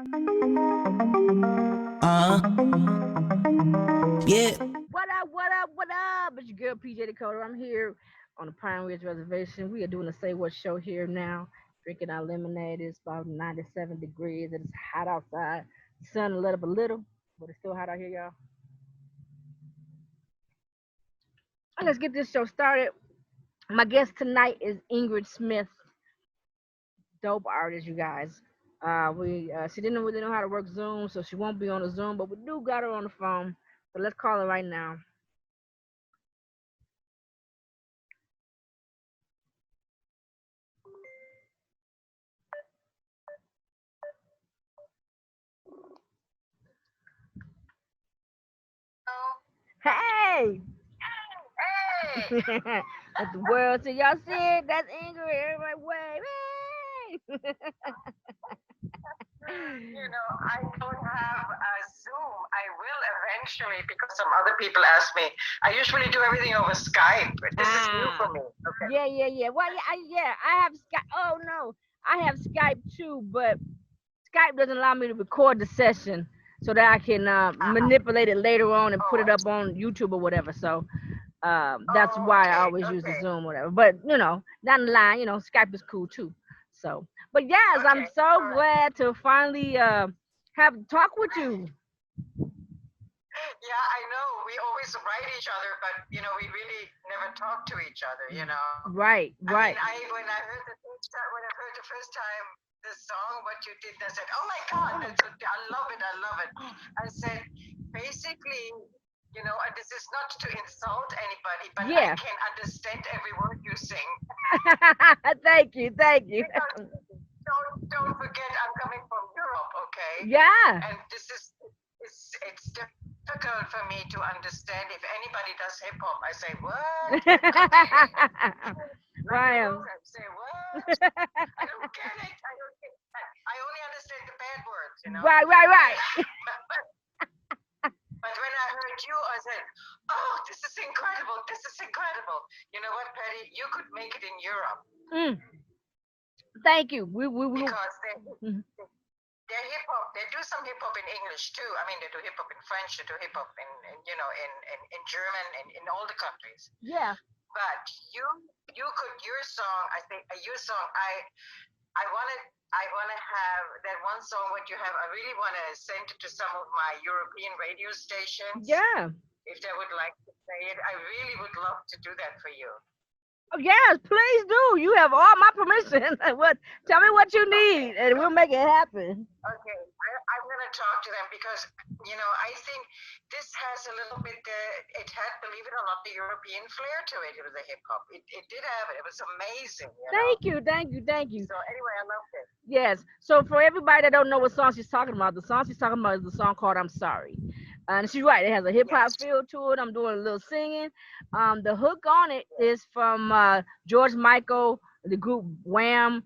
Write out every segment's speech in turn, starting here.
Yeah. What up, what up, what up? It's your girl PJ Dakota. I'm here on the Pine Ridge Reservation. We are doing a Say What show here now. Drinking our lemonade. It's about 97 degrees. It is hot outside. The sun let up a little, but it's still hot out here, y'all. Let's get this show started. My guest tonight is Ingrid Smith, dope artist, you guys. We She didn't really know how to work Zoom, so she won't be on the Zoom, but we do got her on the phone. So let's call her right now. Hey! Hey, Let the world see y'all see it. That's Ingrid. Everybody wave. I don't have a Zoom. I will eventually because some other people ask me. I usually do everything over Skype. This is new Ah, for me. Okay. yeah. Well, I have Skype. Oh no, I have Skype too, but Skype doesn't allow me to record the session so that I can Uh-huh. manipulate it later on and put Oh, it up on YouTube or whatever. So that's oh, why I okay, always use the okay, Zoom, or whatever. But down the line, Skype is cool too. So, but yes, I'm okay. so All right. glad to finally have talk with you. Yeah, I know. We always write each other, but we really never talk to each other. Right, I mean, right. when I heard the first time the song, what you did, I said, "Oh my God, I love it, I love it." I said, basically, and this is not to insult anybody, but I Yeah. can understand every word you sing Thank you, thank you. because don't forget, I'm coming from Europe, okay? Yeah. And this is it's difficult for me to understand. If anybody does hip hop, I say what? Like the Right. program, say what? I don't get it. I don't get it. I only understand the bad words. Right, right, right. But when I heard you, I said, "Oh, this is incredible! This is incredible!" You know what, Patty? You could make it in Europe Mm, thank you. We because mhm. they're hip hop. They do some hip hop in English too. I mean, they do hip hop in French. They do hip hop in German and in all the countries. Yeah. But you could your song. I think your song. I wanted. I want to have that one song. What you have, I really want to send it to some of my European radio stations Yeah. if they would like to play it. I really would love to do that for you. Oh, yes, please do. You have all my permission. What? Tell me what you Okay. need, and we'll make it happen. Okay, I'm going to talk to them because, I think this has a little bit, it had, believe it or not, the European flair to it. It was a hip hop. It did have it. It was amazing. Thank you, thank you, thank you. So anyway, I loved it. Yes. So for everybody that don't know what song she's talking about, the song she's talking about is the song called "I'm Sorry," and she's right. It has a hip hop Yes. feel to it. I'm doing a little singing. The hook on it is from George Michael, the group Wham.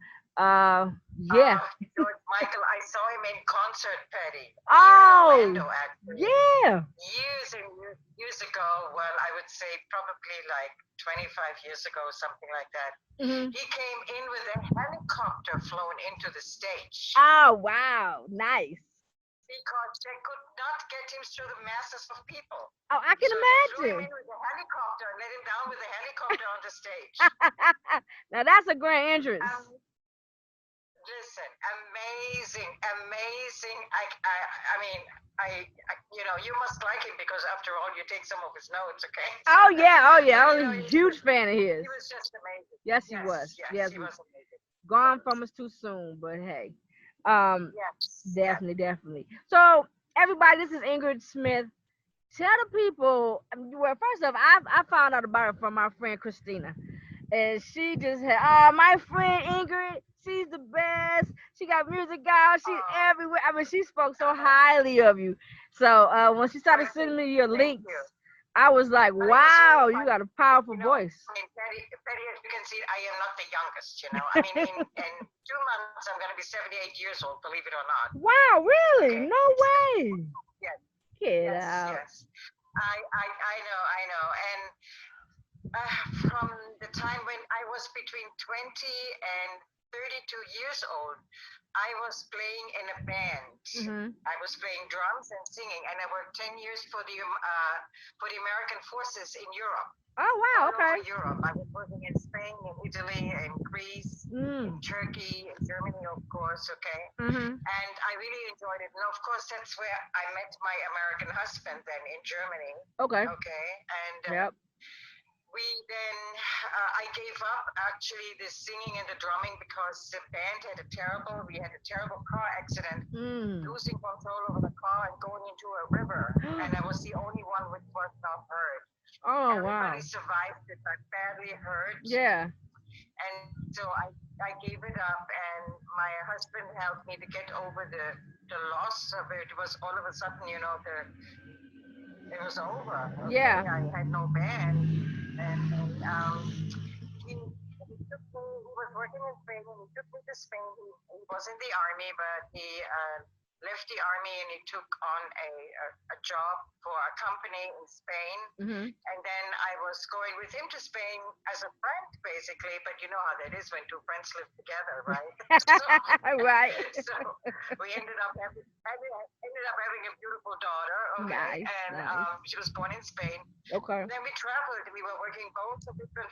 Yeah. George Michael, I saw him in concert, Patty, here in Oh, Orlando, actually. yeah. Years and years ago, well, I would say probably like 25 years ago, something like that. Hmm. He came in with a helicopter flown into the stage Oh, wow. Nice. because they could not get him through the masses of people. Oh, I So they flew can him imagine. in with a helicopter and let him down with a helicopter on the stage. Now that's a grand entrance. Listen, amazing, amazing. I mean, you must like him because after all, you take some of his notes, okay? Oh yeah, oh yeah. But, I was a huge fan of his. he was just amazing. Yes, he was. Yes, Yes, he was amazing. gone from us too soon, but hey, um, Yes, yes. definitely, definitely. So everybody, this is Ingrid Smith. Tell the people. Well, first off, I found out about her from my friend Christina, and she just had my friend Ingrid. She's the best. She got music out. She's Oh, everywhere. I mean, she spoke so highly of you. So when she started well, sending me your thank links, you. I was like, But it was very wow, you funny. got a powerful You know, voice. I mean, Betty, as you can see, I am not the youngest. I mean, in 2 months, I'm going to be 78 years old, believe it or not. Wow, really? Okay. No way. Yes, Get yes, out. yes. I know. And from the time when I was between 20 and 32 years old, I was playing in a band Mhm. I was playing drums and singing, and I worked 10 years for the American forces in Europe, Oh wow. all over Okay. Europe. I was working in Spain, in Italy, in Greece, in Mm. Turkey, in Germany, of course. Okay, Mhm. and I really enjoyed it. And of course, that's where I met my American husband then in Germany. Okay. Okay, and Yep. we then I gave up actually the singing and the drumming because the band we had a terrible car accident, Mm. losing control over the car and going into a river, and I was the only one which was not hurt. Oh wow. Everybody survived it. I'm badly hurt, Yeah. and so I gave it up, and my husband helped me to get over the loss of it. It was all of a sudden, it was over. Okay? Yeah. I had no band, and he was working in Spain, and he took me to Spain. He was in the army, but he left the army and he took on a job for a company in Spain. Mhm. And then I was going with him to Spain as a friend, basically. But you know how that is when two friends live together, right? Right. So we ended up having a beautiful daughter. Okay, Nice. and Nice. she was born in Spain. Okay. Then we traveled. We were working both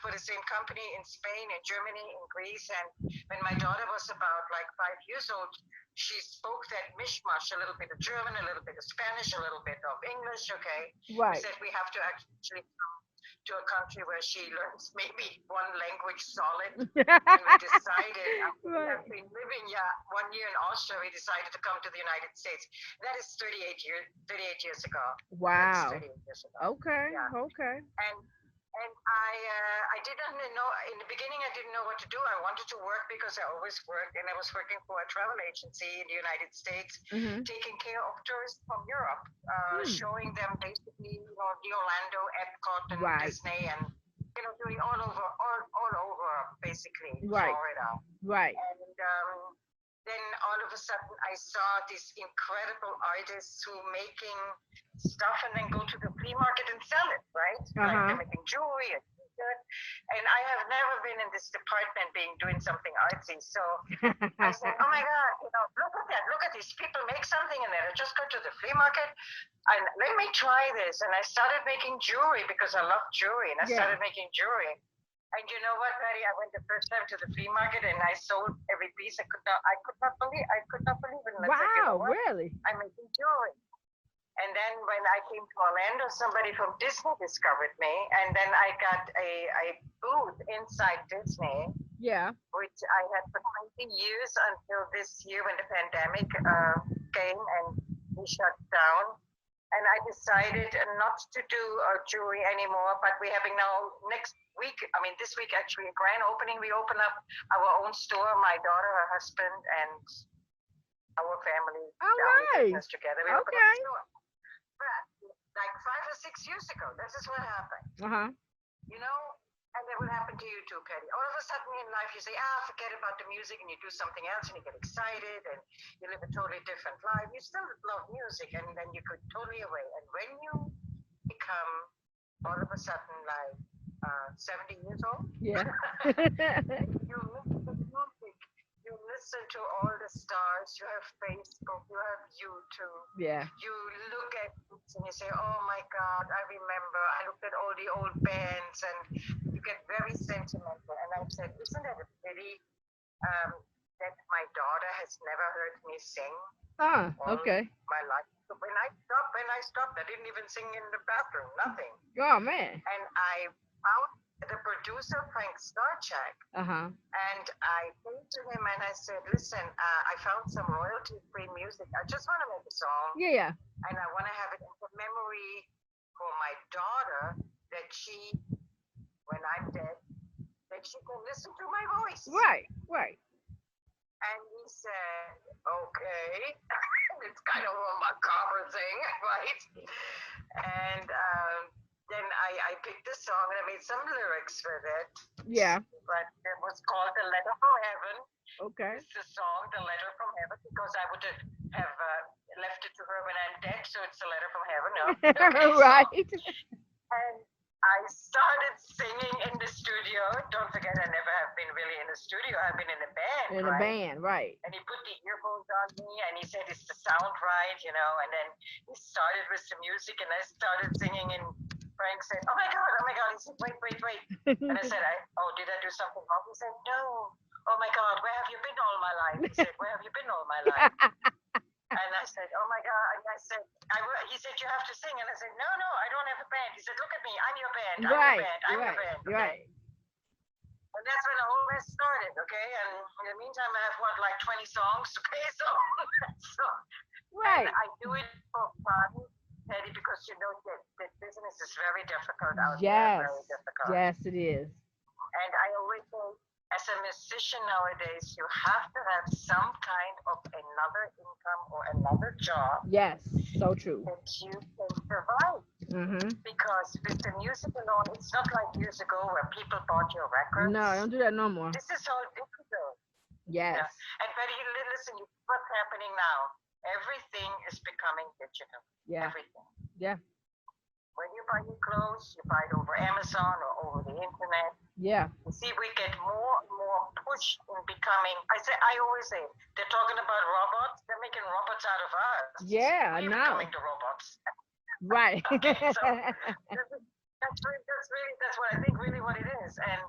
for the same company in Spain, in Germany, in Greece. And when my daughter was about like 5 years old, she spoke that mishmash, a little bit of German, a little bit of Spanish, a little bit of English. Okay. We Right. said we have to actually come to a country where she learns maybe one language solid. And we decided, after we have been living 1 year in Austria, we decided to come to the United States. That is 38 years ago. Wow. That's 38 years ago. Okay. Yeah. Okay. And I didn't know in the beginning. I didn't know what to do. I wanted to work because I always worked, and I was working for a travel agency in the United States, Mhm. taking care of tourists from Europe, showing them basically the Orlando, Epcot, and Right. Disney, and doing all over basically Right. Florida. Right. And then all of a sudden I saw these incredible artists who making stuff and then go to the flea market and sell it, right? Like they're making jewelry and t-shirt. And I have never been in this department doing something artsy. So I said, oh my God, look at that. Look at these people make something and then I just go to the flea market and let me try this. And I started making jewelry because I love jewelry, and I started making jewelry. And you know what, Patty? I went the first time to the flea market and I sold every piece. I could not believe it. And I said, you know what? Really? I'm making jewelry. And then when I came to Orlando, somebody from Disney discovered me, and then I got a booth inside Disney. Yeah. Which I had for 20 years until this year when the pandemic came and we shut down. And I decided not to do jewelry anymore, but we're having now this week actually, a grand opening. We open up our own store, my daughter, her husband, and our family. All right. Business together. We open up a store. But like 5 or 6 years ago, this is what happened. And that will happen to you too, Patty. All of a sudden in life you say, forget about the music, and you do something else and you get excited and you live a totally different life. You still love music, and then you go totally away. And when you become all of a sudden like 70 years old, Yeah. you listen to music, you listen to all the stars, you have Facebook, you have YouTube. Yeah. You look at books and you say, oh my God, I remember, I looked at all the old bands, and you get very sentimental. And I said, isn't that a pity that my daughter has never heard me sing okay. my life? So when I stopped, I didn't even sing in the bathroom, nothing. Oh, man. And I found the producer, Frank Starchak, and I came to him and I said, listen, I found some royalty-free music. I just want to make a song. Yeah. And I want to have it as a memory for my daughter, that she, when I'm dead, that she can listen to my voice. Right. And he said, okay. It's kind of a macabre thing, right? And then I picked a song and I made some lyrics with it. Yeah. But it was called The Letter from Heaven. Okay. It's the song, The Letter from Heaven, because I would have left it to her when I'm dead, so it's a letter from heaven. No? Okay, right. And I started singing in the studio. Don't forget, I never have been really in a studio. I've been in a band. In a band, right. And he put the earphones on on me, and he said it's the sound right, and then he started with the music, and I started singing, and Frank said, oh my God, oh my God. He said, wait, wait, wait. And I said, oh, did I do something wrong? He said, no. Oh my God, where have you been all my life? He said, where have you been all my life? And I said, oh my God. And I said, he said, you have to sing. And I said, no, no, I don't have a band. He said, look at me, I'm your band, I'm your band, I'm your band. Okay? Right. And that's when the whole mess started, okay? And in the meantime, I have like 20 songs, okay? So Right. and I do it for fun, Teddy, because the business is very difficult out there, very difficult. Yes, it is. And I always say, as a musician nowadays, you have to have some kind of another income or another job. Yes, so true. That you can survive. Mm-hmm. Because with the music alone, it's not like years ago where people bought your records. No, don't do that no more. This is all digital. Yes. Yeah. And Betty, listen, what's happening now? Everything is becoming digital. Yeah. Everything. Yeah. When you buy your clothes, you buy it over Amazon or over the internet. Yeah. You see, we get more and more pushed in becoming. I always say, they're talking about robots. They're making robots out of us. Yeah, I We're know. becoming the robots. Right. Okay, so that's what I think really what it is. And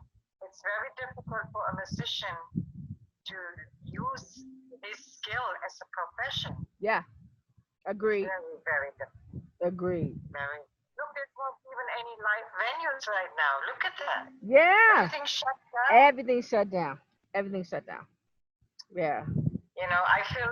it's very difficult for a musician to use his skill as a profession. Yeah. Agreed. Very, very difficult. Agreed. Very. Look, there's not even any live venues right now. Look at that. Yeah. Everything's shut down. Everything's shut down. Everything's shut down. Yeah. I feel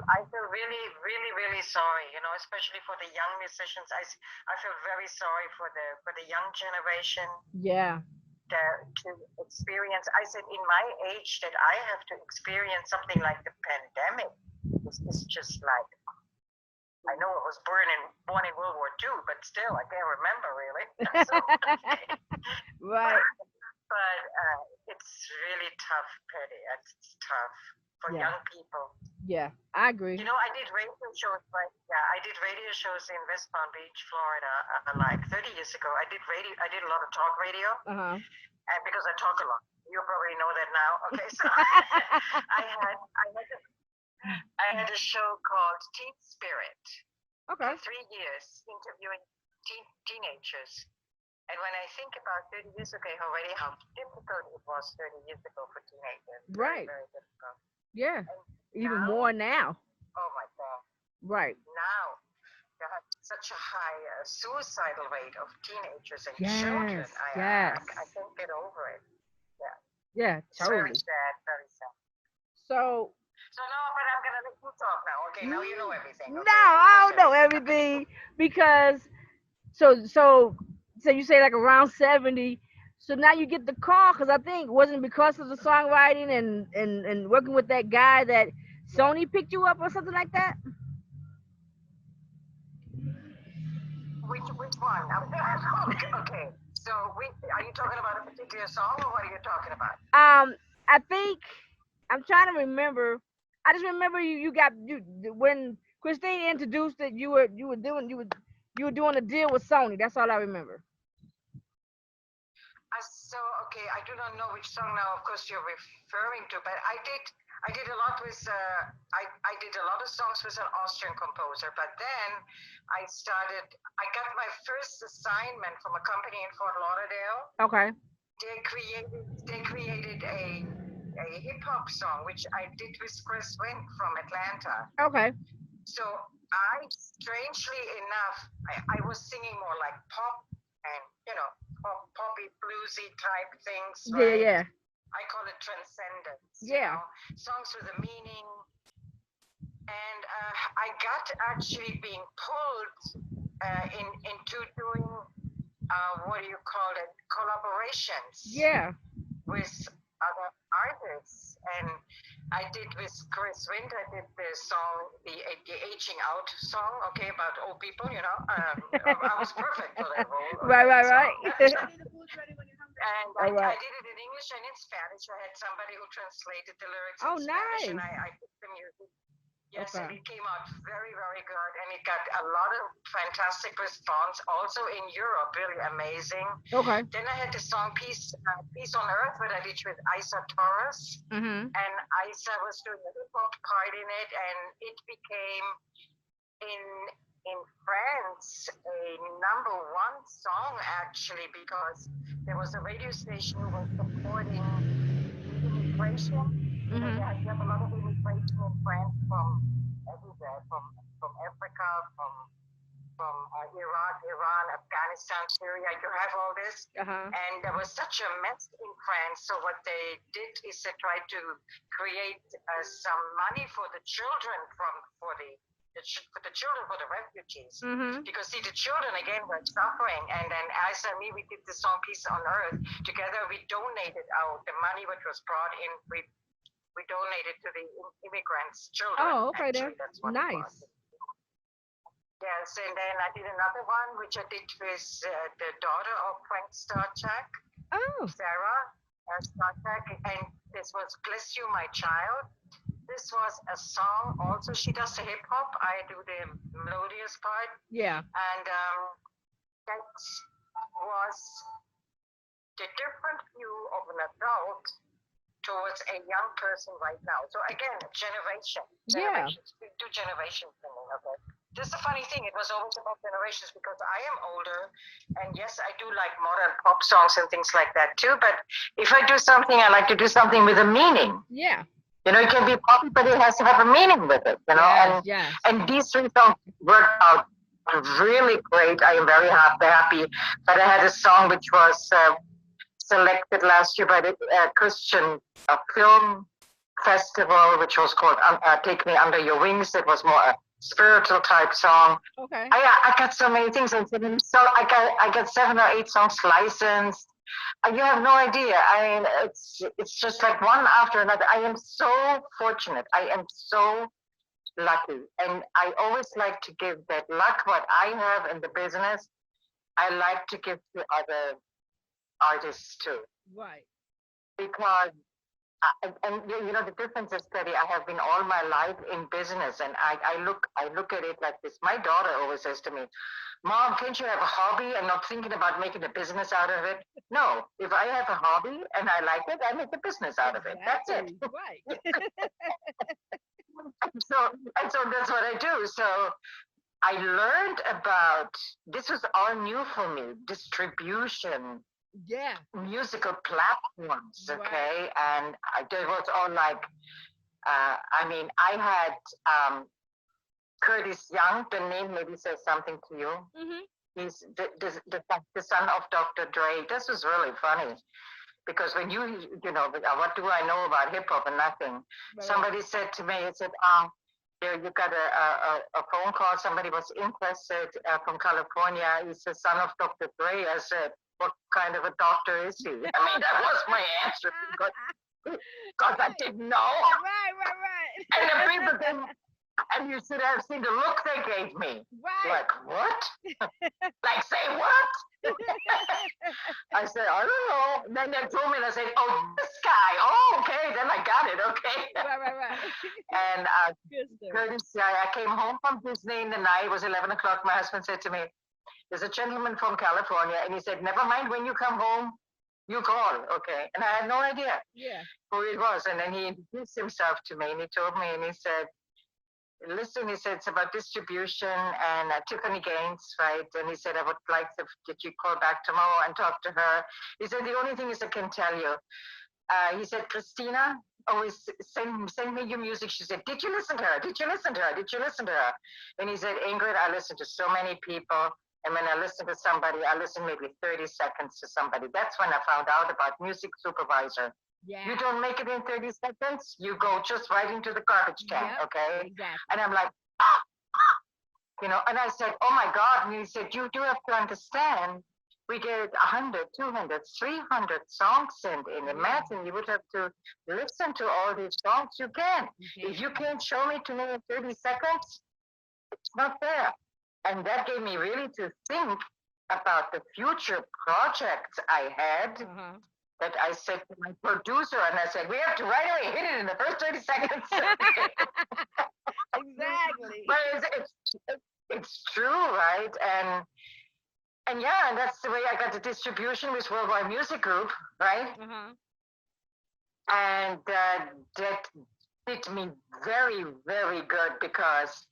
really, really, really sorry. Especially for the young musicians. I feel very sorry for the young generation. Yeah. To experience. I said in my age that I have to experience something like the pandemic. It's just like. I know I was born in World War II, but still, I can't remember really. Right. But it's really tough, Patty. It's tough for young people. Yeah, I agree. I did radio shows. I did radio shows in West Palm Beach, Florida, like 30 years ago. I did a lot of talk radio, and because I talk a lot, you probably know that now. Okay, so I had a show called Teen Spirit. Okay. For 3 years, interviewing teenagers. And when I think about 30 years ago already, how difficult it was 30 years ago for teenagers. Right. Very, very difficult. Yeah. And even more now. Oh my God. Right. Now, you have such a high suicidal rate of teenagers and children. I can't get over it. Yeah. Yeah, totally. It's very sad, very sad. So no, but I'm gonna let you talk now. Okay, now you know everything. Okay? No, I don't know everything because so you say like around 70. So now you get the call because I think wasn't because of the songwriting and working with that guy that Sony picked you up or something like that. Which one? Okay. So are you talking about a particular song or what are you talking about? I think I'm trying to remember. I just remember you when Christine introduced it. You were doing a deal with Sony. That's all I remember. So okay, I do not know which song now. Of course, you're referring to, but I did a lot with. I did a lot of songs with an Austrian composer, but then I got my first assignment from a company in Fort Lauderdale. Okay. They created a hip hop song, which I did with Chris Wynn from Atlanta. Okay. So strangely enough, I was singing more like pop and, poppy, bluesy type things. Right? Yeah. I call it transcendence. Yeah. Songs with a meaning. And I got actually being pulled into doing, what do you call it, collaborations. Yeah. With other artists, and I did with Chris Wind. I did the song, the aging out song, okay, about old people. I was perfect for that role. Right. And I did it in English and in Spanish. I had somebody who translated the lyrics in Spanish, and I did the music. Yes, and it came out very, very good. and it got a lot of fantastic response. Also in Europe, really amazing. Okay. Then I had the song Peace on Earth, that I did with Isa Torres. Mm-hmm. And Isa was doing a hip hop part in it, and it became in France a number one song actually, because there was a radio station who was supporting immigration. You know, you have a lot of immigration in France from everywhere, from Africa, from Iraq, Iran, Afghanistan, Syria. You have all this, and there was such a mess in France. So what they did is they tried to create some money for the children for the refugees, because see, the children again were suffering. And then Asa and me, we did the song Peace on Earth together. We donated out the money which was brought in. We donated to the immigrants' children. Oh, okay, actually. That's what nice. Yes, and then I did another one which I did with the daughter of Frank Starchak, Sarah Starchak, and this was Bless You My Child. This was a song also. She does the hip hop, I do the melodious part. Yeah. And that was the different view of an adult towards a young person right now. So again, generations. Yeah. We do generation singing, okay? This is a funny thing. It was always about generations because I am older, and yes, I do like modern pop songs and things like that too. But if I do something, I like to do something with a meaning. Yeah. You know, it can be poppy, but it has to have a meaning with it. You know, and these three songs worked out really great. I am very happy. But I had a song which was selected last year by the Christian film festival, which was called "Take Me Under Your Wings." It was more a spiritual type song. Okay. I got so many things, and so I got 7 or 8 songs licensed. You have no idea. I mean, it's just like one after another. I am so fortunate. I am so lucky, and I always like to give that luck what I have in the business. I like to give to other artists too. Right. Because and you know, the difference is, Teddy, I have been all my life in business, and I look at it like this. My daughter always says to me, "Mom, can't you have a hobby and not thinking about making a business out of it?" No, if I have a hobby and I like it, I make a business out of it. That's it. Right. so that's what I do. So I learned about, this was all new for me, distribution. Yeah. Musical platforms, okay? Right. And it was all like, I mean, I had Curtis Young, the name maybe says something to you. He's the son of Dr. Dre. This was really funny, because when you know, what do I know about hip hop and nothing? Right. Somebody said to me, it said, there you got a phone call. Somebody was interested from California. He's the son of Dr. Dre. I said, what kind of a doctor is he? I mean, that was my answer, because I didn't know. Right. And the people then, and you should have seen the look they gave me. Right. Like, what? Like, say what? I said, I don't know. Then they told me, and I said, oh, this guy. Oh, okay. Then I got it. Okay. Right. And Curtis, I came home from Disney in the night. It was 11 o'clock. My husband said to me, there's a gentleman from California, and he said, never mind, when you come home, you call, okay? And I had no idea who it was. And then he introduced himself to me, and he told me, and he said, listen, he said, it's about distribution, and Tiffany Gaines, right? And he said, I would like to get you call back tomorrow and talk to her. He said, the only thing is I can tell you. He said, Christina, always send me your music. She said, did you listen to her? Did you listen to her? Did you listen to her? And he said, Ingrid, I listen to so many people. And when I listen to somebody, I listen maybe 30 seconds to somebody. That's when I found out about Music Supervisor. Yeah. You don't make it in 30 seconds, you go just right into the garbage can, okay? Exactly. And I'm like, you know, and I said, oh my God. And he said, you do have to understand, we get 100, 200, 300 songs sent in. Imagine you would have to listen to all these songs. You can. If you can't show me to me in 30 seconds, it's not there. And that gave me really to think about the future projects I had. That I said to my producer, and I said, we have to right away hit it in the first 30 seconds. Exactly. But grew, right? And yeah, and that's the way I got the distribution with Worldwide Music Group, right? And that did me very, very good because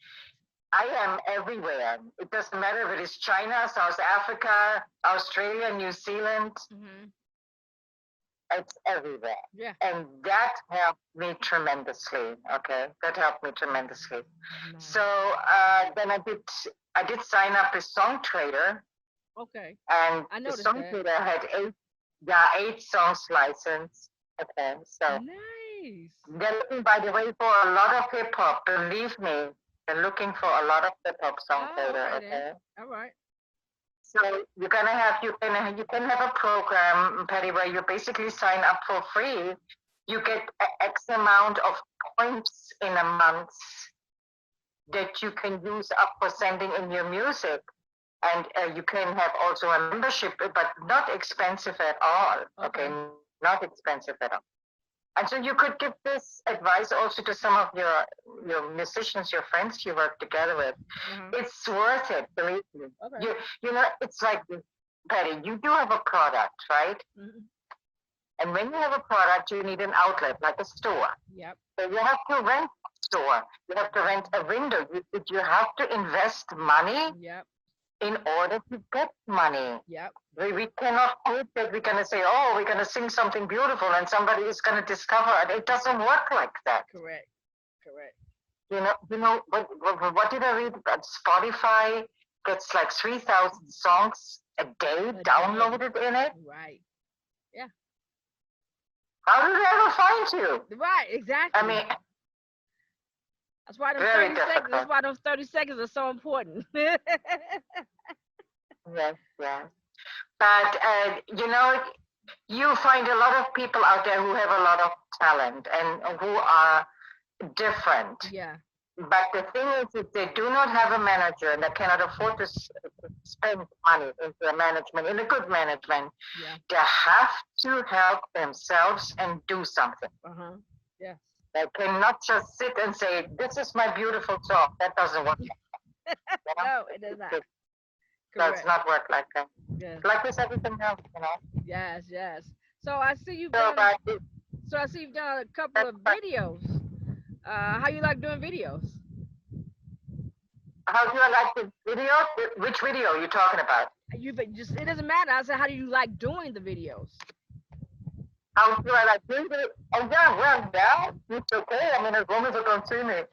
I am everywhere. It doesn't matter if it is China, South Africa, Australia, New Zealand. It's everywhere. Yeah. And that helped me tremendously. Okay, that helped me tremendously. Nice. So then I did sign up with Song Trader. Okay. And I the noticed Song that. Trader had 8 songs licensed. Okay, so Nice. they're looking, by the way, for a lot of hip hop. Believe me, they're looking for a lot of hip hop Song Trader. Okay. All right. So you can have a program, Patty, where you basically sign up for free. You get X amount of points in a month that you can use up for sending in your music, and you can have also a membership, but not expensive at all. Okay, not expensive at all. And so you could give this advice also to some of your musicians, your friends you work together with. It's worth it, believe me. You know, it's like, Patty, you do have a product, right? And when you have a product, you need an outlet, like a store. Yep. So you have to rent a store. You have to rent a window. You have to invest money. Yep. In order to get money. Yep. We cannot hope that we're going to say, oh, we're going to sing something beautiful and somebody is going to discover it. It doesn't work like that. Correct. You know what did I read? That Spotify gets like 3,000 songs a day downloaded in it. Right. Yeah. How do they ever find you? Right, exactly. I mean, that's why those 30 seconds. That's why those 30 seconds are so important. Yes. But you know, you find a lot of people out there who have a lot of talent and who are different. Yeah. But the thing is, if they do not have a manager and they cannot afford to spend money into a management, in a good management, they have to help themselves and do something. Yeah. They cannot just sit and say, "This is my beautiful song." That doesn't work. No, it does not. It does not work like that. Yes. Like with everything else, you know. Yes, yes. So I see you've done. So I see you've done a couple of videos. How you like doing videos? How do I like the video? Which video are you talking about? It doesn't matter. I said, how do you like doing the videos? How do I like doing it? Oh yeah, well, yeah, it's okay. I mean, as long as you don't see me.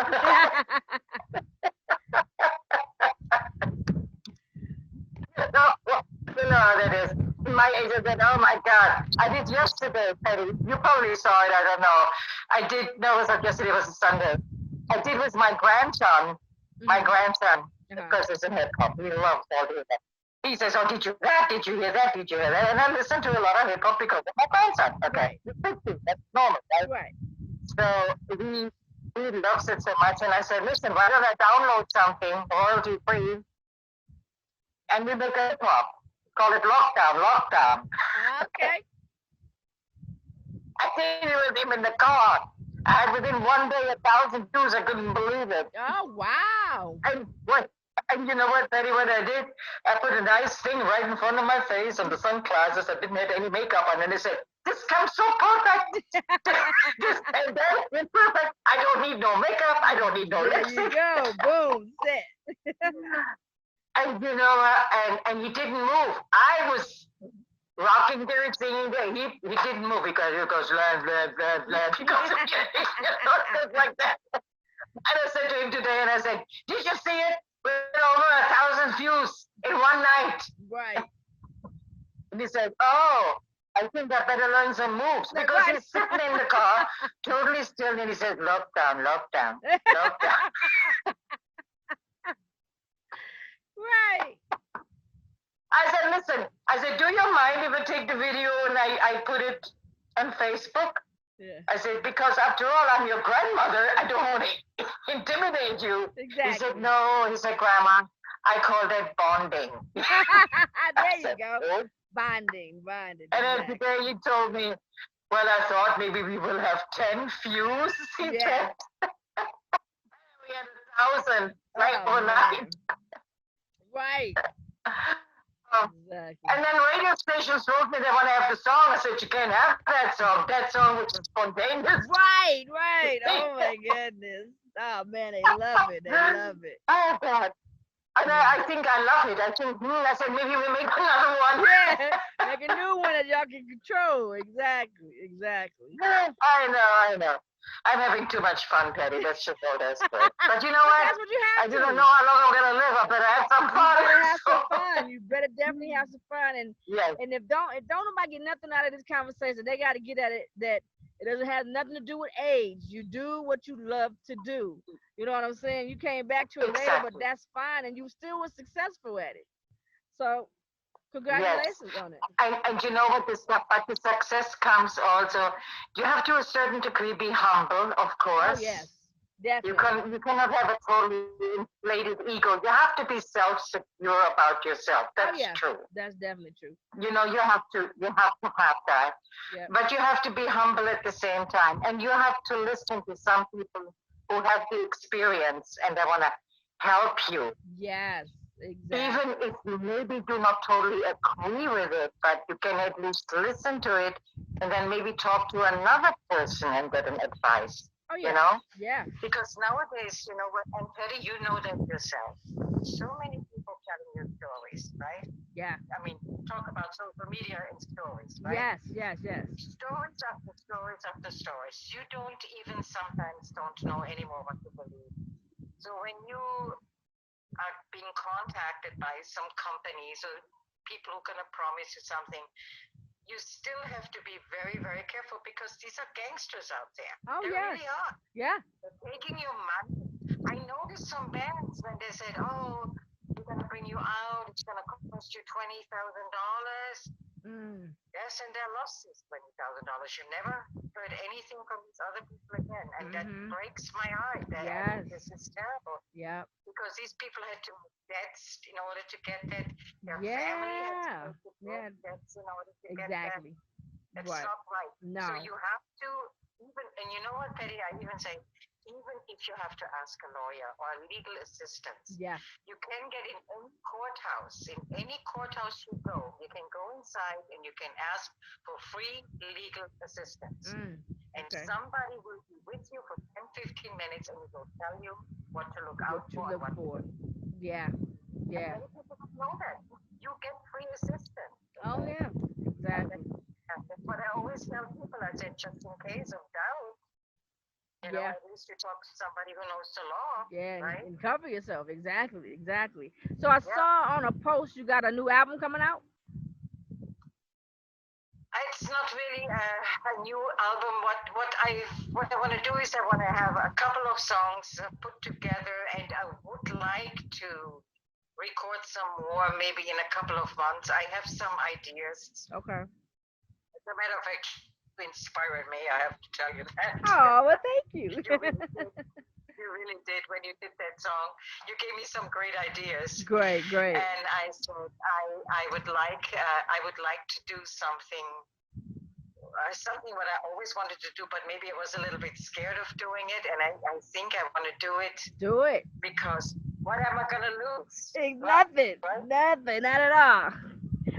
No, well, you know how that is. My agent said, "Oh my God, I did yesterday, Patty. You probably saw it. I don't know. I did. No, it was like yesterday. It was a Sunday. I did with my grandson. My grandson, because he's in hip hop. He loves all the hip hop. He says, "Oh, did you hear that? Did you hear that? Did you hear that?" And I listen to a lot of hip hop because of my grandson. Okay, that's normal, right? Right. So he loves it so much, and I said, "Listen, why don't I download something royalty free, and we make a hip hop? Call it Lockdown." Okay. I did it with him in the car. I had within one day 1,000 views. I couldn't believe it. Oh wow! And you know what, Betty? What I did, I put a nice thing right in front of my face and the sunglasses. I didn't have any makeup on, and they said, "This comes so perfect. And that is perfect. I don't need no makeup. I don't need no lipstick." There you go. Boom. Set. And you know, and he didn't move. I was rocking there and singing there. He didn't move because he goes land. He goes just like that. And I said to him today, and I said, "Did you see it? We're over 1,000 views in one night." Right. And he said, "Oh, I think I better learn some moves," because he's sitting in the car, totally still, and he said, "Lockdown." Right. I said, "Listen," I said, "do you mind if I take the video and I put it on Facebook?" Yeah. I said, "Because after all, I'm your grandmother. I don't want to intimidate you." Exactly. He said, "No." He said, "Grandma, I call that bonding." There you go. "Oh." Bonding. And then today he told me, "Well, I thought maybe we will have 10 views." He said. We had 1,000 right overnight. Right. Um, Exactly. and then radio stations told me they want to have the song. I said, you can't have that song. That song was spontaneous. Right, right. Oh my goodness. Oh man, they love it. They love it. Oh, God. And Mm. I think I love it. I think, I said, maybe we make another one. Yeah, make a new one that y'all can control. Exactly, exactly. I know. I'm having too much fun, Patty. That's just all that's good. But you know But what? that's what you I have didn't to. know how long I'm gonna live. I better have some You fun. better have some So, fun. You better definitely have some fun. yes, And if don't nobody get nothing out of this conversation, they got to get at it that it doesn't have nothing to do with age. You do what you love to do. You know what I'm saying? You came back to it later, but exactly. that's fine, and you still was successful at it. So Yes. congratulations on it. And you know what? But the success comes also. You have to a certain degree be humble, of Oh yes, course. definitely. You cannot have a totally inflated ego. You have to be self-secure about yourself. Oh That's yeah, true. that's definitely true. You have to have that. Yep. But you have to be humble at the same time. And you have to listen to some people who have the experience and they want to help you. Yes, exactly. Even if you maybe do not totally agree with it, but you can at least listen to it and then maybe talk to another person and get an advice, Oh you yeah, know? yeah, Because nowadays, and Teddy, you know that yourself. So many people telling you stories, right? yeah. I mean, talk about social media and stories, right? Yes, yes, yes. Stories after stories after stories. You don't even sometimes don't know anymore what to believe. So when you are being contacted by some companies or people who are going to promise you something, you still have to be very, very careful because these are gangsters out there. Oh They yes, really are. yeah. They're taking your money. I noticed some bands when they said, "Oh, we're gonna bring you out. It's gonna cost you $20,000." Mm. Yes, and their loss is $20,000. You never heard anything from these other people again, and that Mhm. breaks my heart. I Yes. think this is terrible Yep. because these people had to make debts in order to get that. Their family had to Yeah. make Yeah. debts in order to get that. Exactly. It's Right. not right. So No. you have to even, and you know what, Betty? I even say, even if you have to ask a lawyer or legal assistance, Yeah. you can get in any courthouse. In any courthouse you go, you can go inside and you can ask for free legal assistance. Mm. And Okay. somebody will be with you for 10, 15 minutes and will tell you what to look What out you for and look what to for? do. Yeah. And Yeah. many people don't know that. You get free assistance. Oh yeah. Exactly. That's what I always tell people. I said, just in case of doubt, Yeah. at least you talk to somebody who knows the law, Yeah. right? And cover yourself. Exactly. Exactly. So I Yeah. saw on a post you got a new album coming out. It's not really a new album. What I want to do is I want to have a couple of songs put together, and I would like to record some more, maybe in a couple of months. I have some ideas. Okay. As a matter of fact, you inspired me. I have to tell you that. Oh well, thank you. You really did. You really did when you did that song. You gave me some great ideas. Great. Great. And I said I would like to do something what I always wanted to do, but maybe I was a little bit scared of doing it, and I think I want to do it Do it. because what am I gonna lose? Nothing. Right? Nothing. Not at all.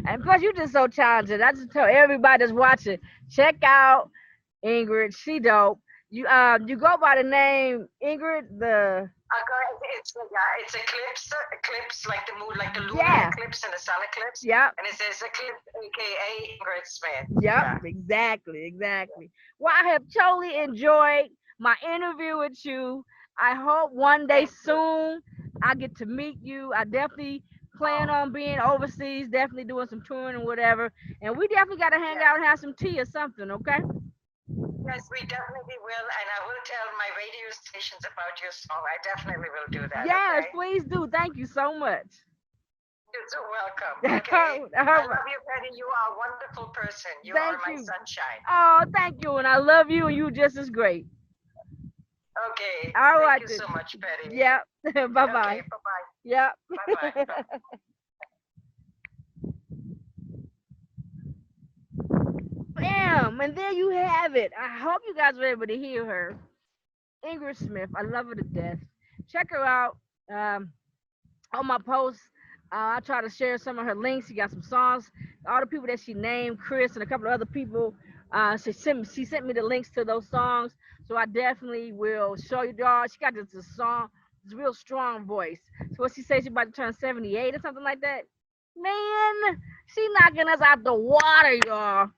And plus, you're just so talented. I just tell everybody that's watching, check out Ingrid. She dope. You go by the name Ingrid. It's eclipse like the moon, like the lunar Yeah. eclipse and the sun eclipse. Yep. And it says eclipse, aka Ingrid Smith. Yep. Yeah. Exactly. Exactly. Well, I have totally enjoyed my interview with you. I hope one day soon I get to meet you. I definitely plan on being overseas, definitely doing some touring and whatever. And we definitely got to hang out and have some tea or something, okay? Yes, we definitely will, and I will tell my radio stations about your song. I definitely will do that. Yes, Okay? please do. Thank you so much. You're so welcome. Okay. I love you, Patty. You are a wonderful person. You are my sunshine. Oh, thank you. And I love you, and you just as great. Okay. All right. Thank you so much, Patty. Yep. Bye bye. Okay, bye-bye. Yep. Bye-bye. Bam. And there you have it. I hope you guys were able to hear her. Ingrid Smith. I love her to death. Check her out on my post I try to share some of her links. She got some songs. All the people that she named, Chris and a couple of other people, she sent me the links to those songs. So I definitely will show you, y'all. She got this song, this real strong voice. So what she says, she about to turn 78 or something like that. Man, she knocking us out the water, y'all.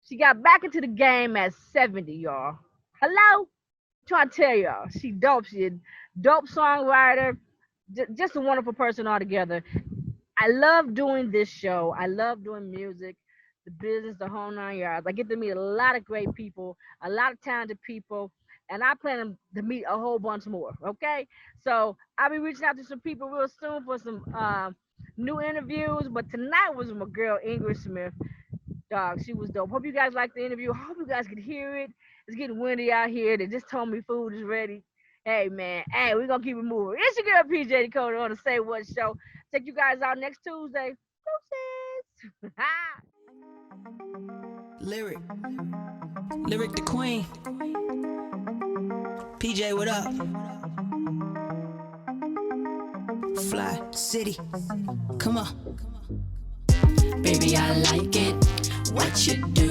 She got back into the game at 70, y'all. Hello? I'm trying to tell y'all, she dope. She a dope songwriter. Just a wonderful person altogether. I love doing this show. I love doing music, the business, the whole 9 yards. I get to meet a lot of great people, a lot of talented people, and I plan to meet a whole bunch more. Okay, so I'll be reaching out to some people real soon for some new interviews. But tonight was my girl Ingrid Smith. Dog, she was dope. Hope you guys liked the interview. Hope you guys could hear it. It's getting windy out here. They just told me food is ready. Hey man, hey, we're gonna keep it moving. It's your girl PJ Dakota on the Say What Show. Check you guys out next Tuesday. Deuces. Lyric. Lyric the queen. PJ, what up? Fly City. Come on. Baby, I like it, what you do.